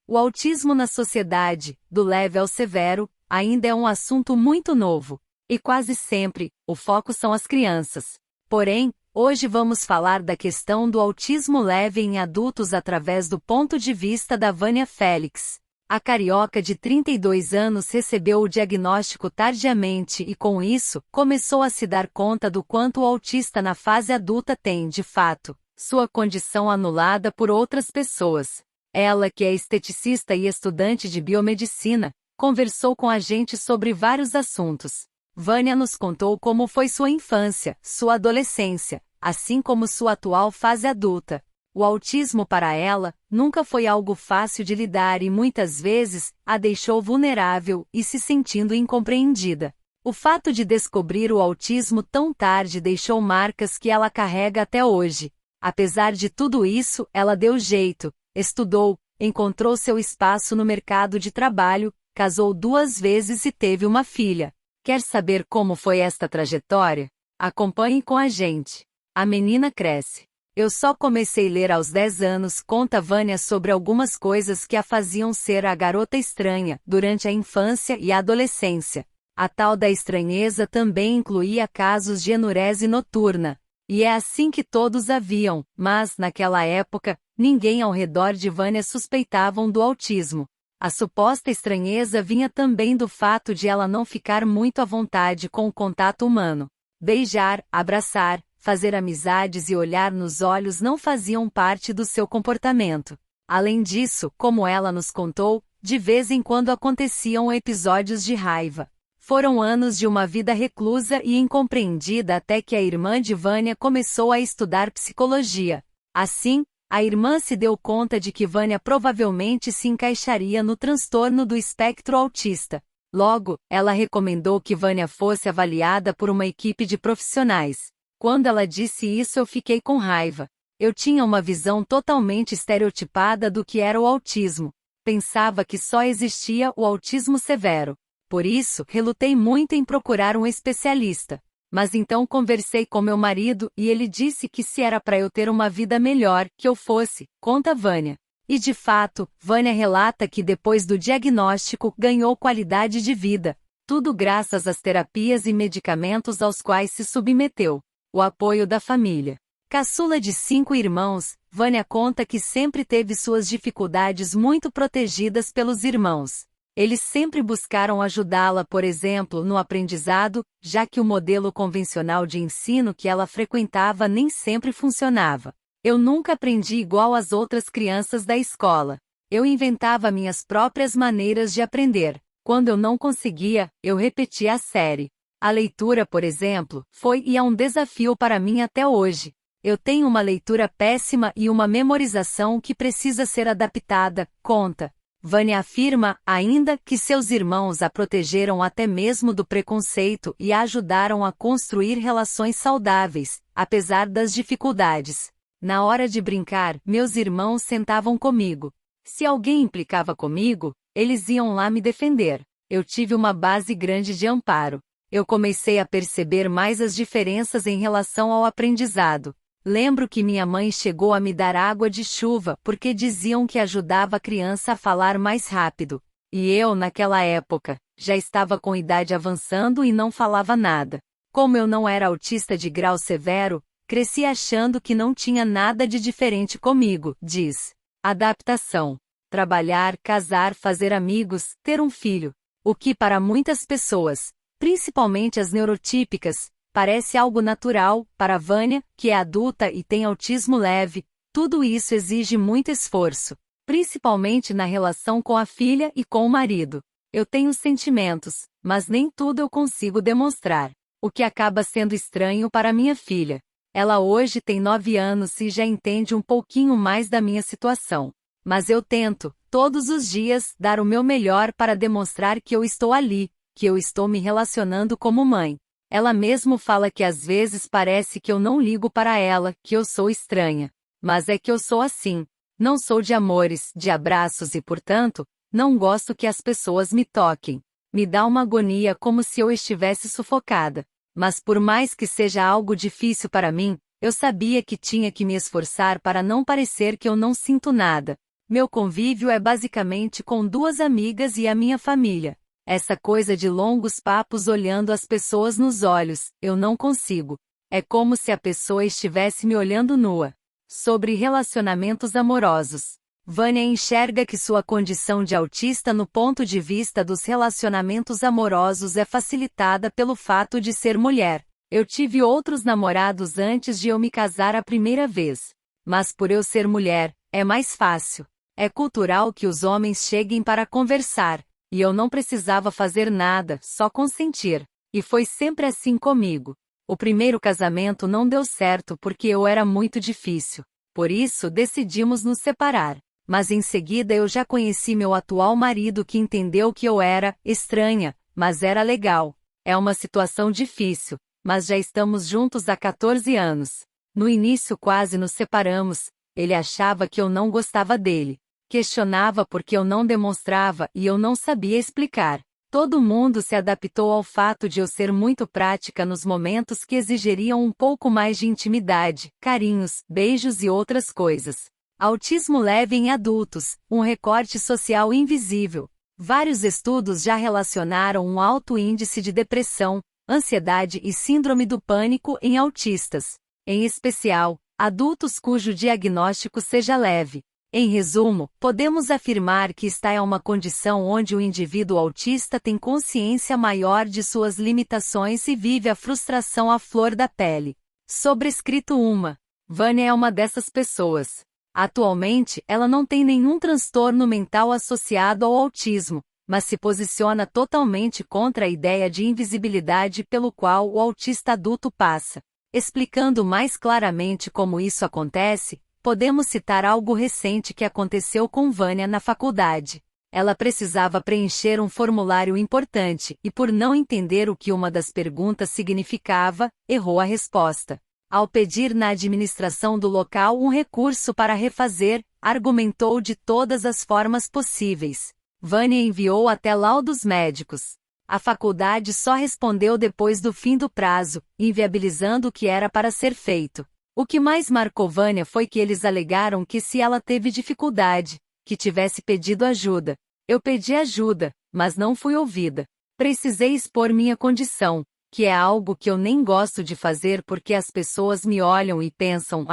O autismo na sociedade, do leve ao severo, ainda é um assunto muito novo. E quase sempre, o foco são as crianças. Porém, hoje vamos falar da questão do autismo leve em adultos através do ponto de vista da Vânia Félix. A carioca de 32 anos recebeu o diagnóstico tardiamente e com isso, começou a se dar conta do quanto o autista na fase adulta tem, de fato, sua condição anulada por outras pessoas. Ela, que é esteticista e estudante de biomedicina, conversou com a gente sobre vários assuntos. Vânia nos contou como foi sua infância, sua adolescência, assim como sua atual fase adulta. O autismo para ela nunca foi algo fácil de lidar e muitas vezes a deixou vulnerável e se sentindo incompreendida. O fato de descobrir o autismo tão tarde deixou marcas que ela carrega até hoje. Apesar de tudo isso, ela deu jeito, estudou, encontrou seu espaço no mercado de trabalho, casou 2 vezes e teve uma filha. Quer saber como foi esta trajetória? Acompanhe com a gente. A menina cresce. Eu só comecei a ler aos 10 anos, conta Vânia sobre algumas coisas que a faziam ser a garota estranha durante a infância e a adolescência. A tal da estranheza também incluía casos de enurese noturna. E é assim que todos a viam, mas, naquela época, ninguém ao redor de Vânia suspeitavam do autismo. A suposta estranheza vinha também do fato de ela não ficar muito à vontade com o contato humano. Beijar, abraçar, fazer amizades e olhar nos olhos não faziam parte do seu comportamento. Além disso, como ela nos contou, de vez em quando aconteciam episódios de raiva. Foram anos de uma vida reclusa e incompreendida até que a irmã de Vânia começou a estudar psicologia. Assim, a irmã se deu conta de que Vânia provavelmente se encaixaria no transtorno do espectro autista. Logo, ela recomendou que Vânia fosse avaliada por uma equipe de profissionais. Quando ela disse isso, eu fiquei com raiva. Eu tinha uma visão totalmente estereotipada do que era o autismo. Pensava que só existia o autismo severo. Por isso, relutei muito em procurar um especialista. Mas então conversei com meu marido e ele disse que se era para eu ter uma vida melhor, que eu fosse, conta Vânia. E de fato, Vânia relata que depois do diagnóstico ganhou qualidade de vida. Tudo graças às terapias e medicamentos aos quais se submeteu. O apoio da família. Caçula de 5 irmãos, Vânia conta que sempre teve suas dificuldades muito protegidas pelos irmãos. Eles sempre buscaram ajudá-la, por exemplo, no aprendizado, já que o modelo convencional de ensino que ela frequentava nem sempre funcionava. Eu nunca aprendi igual às outras crianças da escola. Eu inventava minhas próprias maneiras de aprender. Quando eu não conseguia, eu repetia a série. A leitura, por exemplo, foi e é um desafio para mim até hoje. Eu tenho uma leitura péssima e uma memorização que precisa ser adaptada, conta. Vânia afirma, ainda, que seus irmãos a protegeram até mesmo do preconceito e a ajudaram a construir relações saudáveis, apesar das dificuldades. Na hora de brincar, meus irmãos sentavam comigo. Se alguém implicava comigo, eles iam lá me defender. Eu tive uma base grande de amparo. Eu comecei a perceber mais as diferenças em relação ao aprendizado. Lembro que minha mãe chegou a me dar água de chuva porque diziam que ajudava a criança a falar mais rápido. E eu, naquela época, já estava com idade avançando e não falava nada. Como eu não era autista de grau severo, cresci achando que não tinha nada de diferente comigo, diz. Adaptação. Trabalhar, casar, fazer amigos, ter um filho. O que para muitas pessoas, principalmente as neurotípicas, parece algo natural. Para Vânia, que é adulta e tem autismo leve, tudo isso exige muito esforço, principalmente na relação com a filha e com o marido. Eu tenho sentimentos, mas nem tudo eu consigo demonstrar, o que acaba sendo estranho para minha filha. Ela hoje tem 9 anos e já entende um pouquinho mais da minha situação. Mas eu tento, todos os dias, dar o meu melhor para demonstrar que eu estou ali, que eu estou me relacionando como mãe. Ela mesmo fala que às vezes parece que eu não ligo para ela, que eu sou estranha. Mas é que eu sou assim. Não sou de amores, de abraços e, portanto, não gosto que as pessoas me toquem. Me dá uma agonia como se eu estivesse sufocada. Mas por mais que seja algo difícil para mim, eu sabia que tinha que me esforçar para não parecer que eu não sinto nada. Meu convívio é basicamente com 2 amigas e a minha família. Essa coisa de longos papos olhando as pessoas nos olhos, eu não consigo. É como se a pessoa estivesse me olhando nua. Sobre relacionamentos amorosos. Vânia enxerga que sua condição de autista no ponto de vista dos relacionamentos amorosos é facilitada pelo fato de ser mulher. Eu tive outros namorados antes de eu me casar a primeira vez. Mas por eu ser mulher, é mais fácil. É cultural que os homens cheguem para conversar. E eu não precisava fazer nada, só consentir. E foi sempre assim comigo. O primeiro casamento não deu certo porque eu era muito difícil. Por isso decidimos nos separar. Mas em seguida eu já conheci meu atual marido que entendeu que eu era estranha, mas era legal. É uma situação difícil, mas já estamos juntos há 14 anos. No início quase nos separamos. Ele achava que eu não gostava dele. Questionava porque eu não demonstrava e eu não sabia explicar. Todo mundo se adaptou ao fato de eu ser muito prática nos momentos que exigiriam um pouco mais de intimidade, carinhos, beijos e outras coisas. Autismo leve em adultos, um recorte social invisível. Vários estudos já relacionaram um alto índice de depressão, ansiedade e síndrome do pânico em autistas. Em especial, adultos cujo diagnóstico seja leve. Em resumo, podemos afirmar que esta é uma condição onde o indivíduo autista tem consciência maior de suas limitações e vive a frustração à flor da pele. Sobrescrito 1. Vânia é uma dessas pessoas. Atualmente, ela não tem nenhum transtorno mental associado ao autismo, mas se posiciona totalmente contra a ideia de invisibilidade pelo qual o autista adulto passa. Explicando mais claramente como isso acontece, podemos citar algo recente que aconteceu com Vânia na faculdade. Ela precisava preencher um formulário importante e, por não entender o que uma das perguntas significava, errou a resposta. Ao pedir na administração do local um recurso para refazer, argumentou de todas as formas possíveis. Vânia enviou até laudos médicos. A faculdade só respondeu depois do fim do prazo, inviabilizando o que era para ser feito. O que mais marcou Vânia foi que eles alegaram que se ela teve dificuldade, que tivesse pedido ajuda. Eu pedi ajuda, mas não fui ouvida. Precisei expor minha condição, que é algo que eu nem gosto de fazer porque as pessoas me olham e pensam,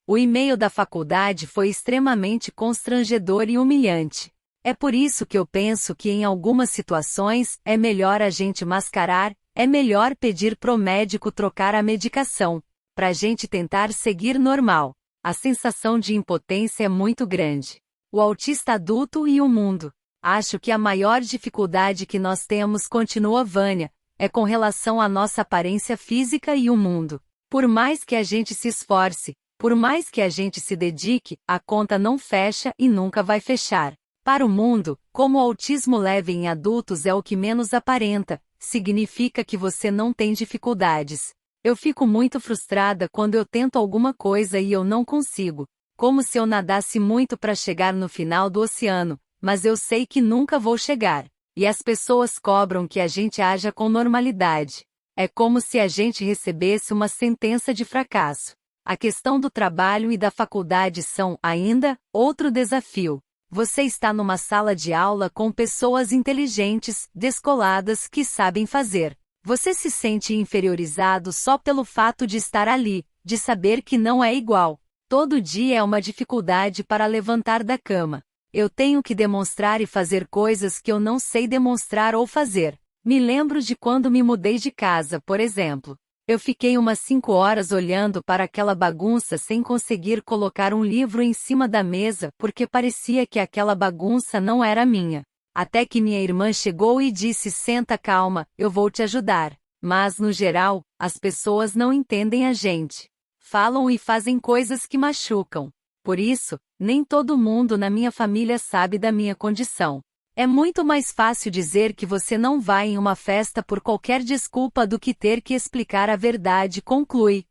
o e-mail da faculdade foi extremamente constrangedor e humilhante. É por isso que eu penso que em algumas situações é melhor a gente mascarar, é melhor pedir pro médico trocar a medicação. Pra gente tentar seguir normal. A sensação de impotência é muito grande. O autista adulto e o mundo. Acho que a maior dificuldade que nós temos, continua Vânia, é com relação à nossa aparência física e o mundo. Por mais que a gente se esforce, por mais que a gente se dedique, a conta não fecha e nunca vai fechar. Para o mundo, como o autismo leve em adultos é o que menos aparenta, significa que você não tem dificuldades. Eu fico muito frustrada quando eu tento alguma coisa e eu não consigo, como se eu nadasse muito para chegar no final do oceano, mas eu sei que nunca vou chegar. E as pessoas cobram que a gente haja com normalidade. É como se a gente recebesse uma sentença de fracasso. A questão do trabalho e da faculdade são, ainda, outro desafio. Você está numa sala de aula com pessoas inteligentes, descoladas que sabem fazer. Você se sente inferiorizado só pelo fato de estar ali, de saber que não é igual. Todo dia é uma dificuldade para levantar da cama. Eu tenho que demonstrar e fazer coisas que eu não sei demonstrar ou fazer. Me lembro de quando me mudei de casa, por exemplo. Eu fiquei umas 5 horas olhando para aquela bagunça sem conseguir colocar um livro em cima da mesa porque parecia que aquela bagunça não era minha. Até que minha irmã chegou e disse: "Senta, calma, eu vou te ajudar." Mas, no geral, as pessoas não entendem a gente. Falam e fazem coisas que machucam. Por isso, nem todo mundo na minha família sabe da minha condição. É muito mais fácil dizer que você não vai em uma festa por qualquer desculpa do que ter que explicar a verdade, conclui.